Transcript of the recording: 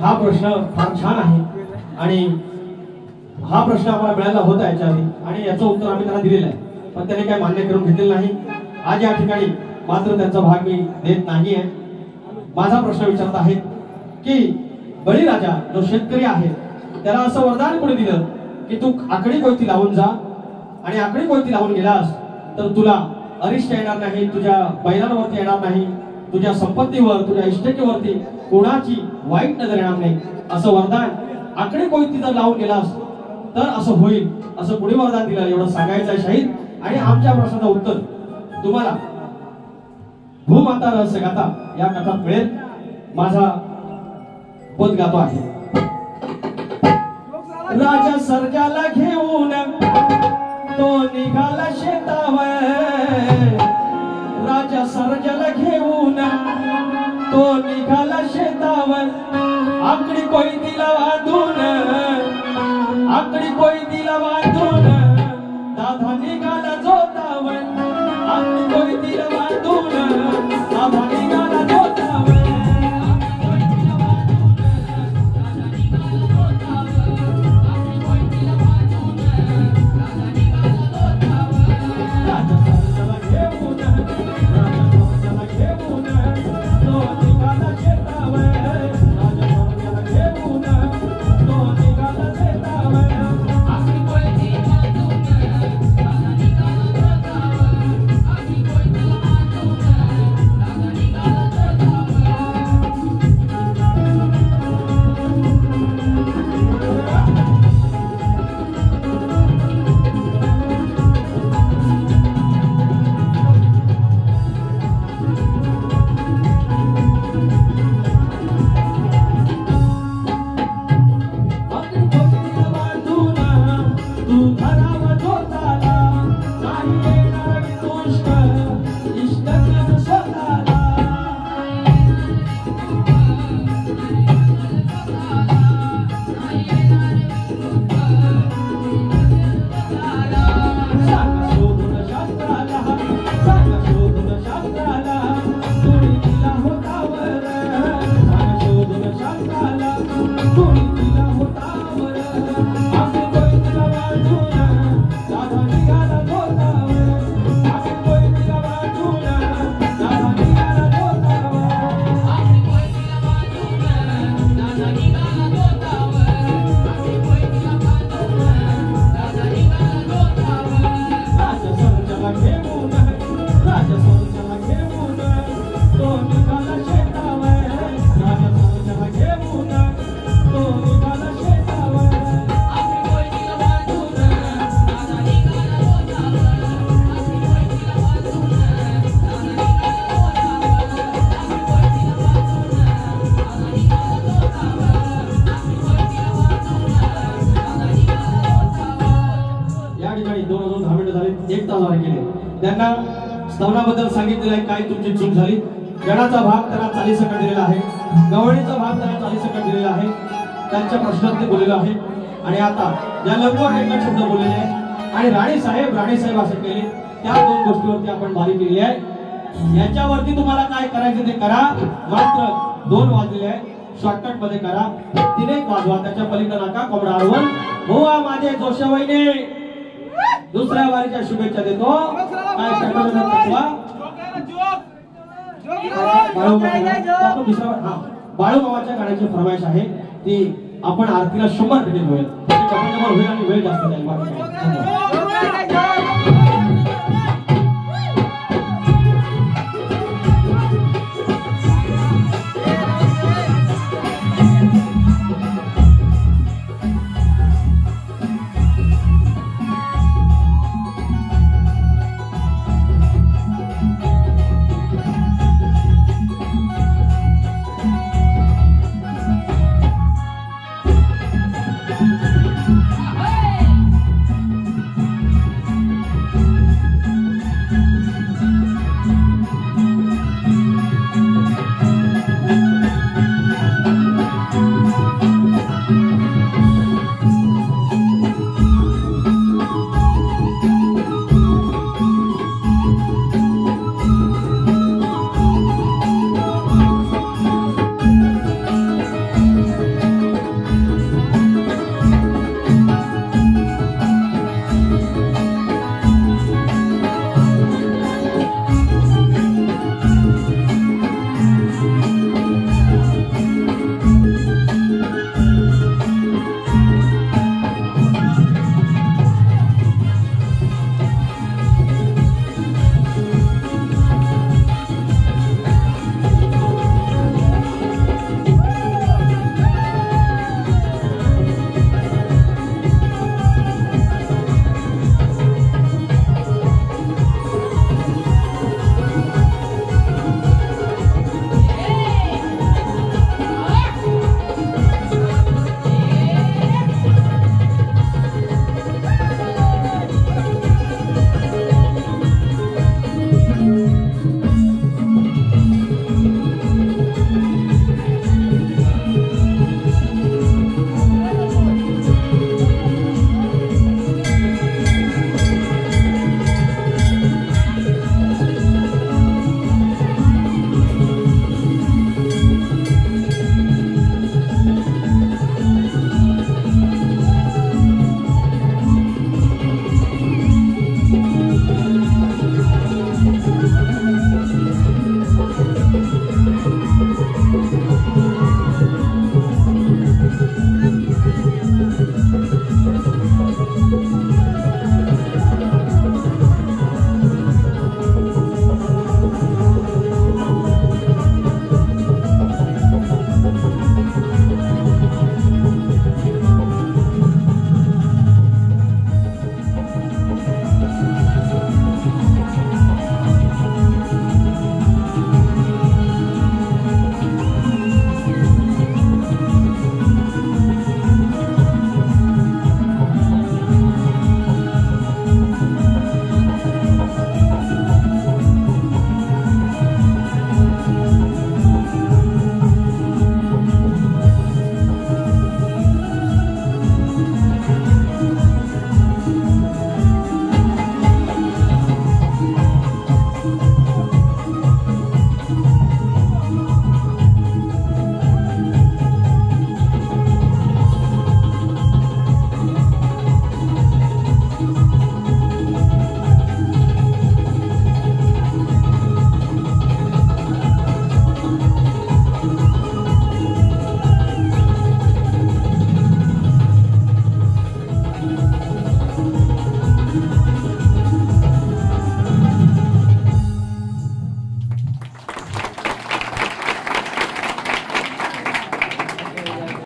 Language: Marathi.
हा प्रश्न फार छान आहे आणि हा प्रश्न आम्हाला मिळाला होता याच्या आधी आणि याचं उत्तर आम्ही त्यांना दिलेलं आहे, पण त्याने काय मान्य करून घेतलेलं नाही. आज या ठिकाणी मात्र त्यांचा भाग मी देत नाही आहे. माझा प्रश्न विचारत आहे की बळीराजा जो शेतकरी आहे त्याला असं वरदान कोणी दिलं की तू आकडी कोयती लावून जा आणि आकडी कोयती लावून गेलास तर तुला अरिष्ट येणार नाही, तुझ्या बैलांवरती येणार नाही, तुझ्या संपत्तीवर तुझ्या इष्टतेवरती कोणाची वाईट नजर येणार नाही, असं वरदान आकडी कोयती जर लावून गेलास तर असं होईल, असं कोणी वरदान दिलं एवढं सांगायचं आहे शाहीर. आणि आमच्या प्रश्नाचं उत्तर तुम्हाला भूमाता रहस्य गाथा या कथात मिळेल. माझा पद गातो आहे. राजा सर्जाला घेऊन तो निघाला शेतावर, राजा सर्जाला घेऊन तो निघाला शेतावर, आकडी कोयतीला बांधून, आकडी कोयतीला बांधून दादा निघाला जोतावर, आकडी कोयतीला बांधून दादा निघाला जोतावर. त्यांना स्तवनाबद्दल सांगितलेलं आहे काय तुमची चूक झाली. गणाचा भाग त्यांना 40 सेकंद दिलेला आहे, गवळीचा भाग त्यांना 40 सेकंद दिलेला आहे. त्यांच्या प्रश्नात ते बोललेलो आहे आणि आता या लंबवर एक शब्द बोललेले आहे आणि राणीसाहेब असं केले. त्या दोन गोष्टीवरती आपण बारी केलेली आहे. याच्यावरती तुम्हाला काय करायचं ते करा, मात्र 2 वाजलेले आहे, शॉर्टकट मध्ये करा. 3 वाजवा, त्याच्या पलीकडे नका. कोंबडा अरवण हो माझे जोशवईने दुसऱ्या वारीच्या शुभेच्छा देतो. काय बाळू मामाच्या गाण्याची फरमाईश आहे ती आपण आरतीला 100% होईल आणि वेळ जास्त जाईल.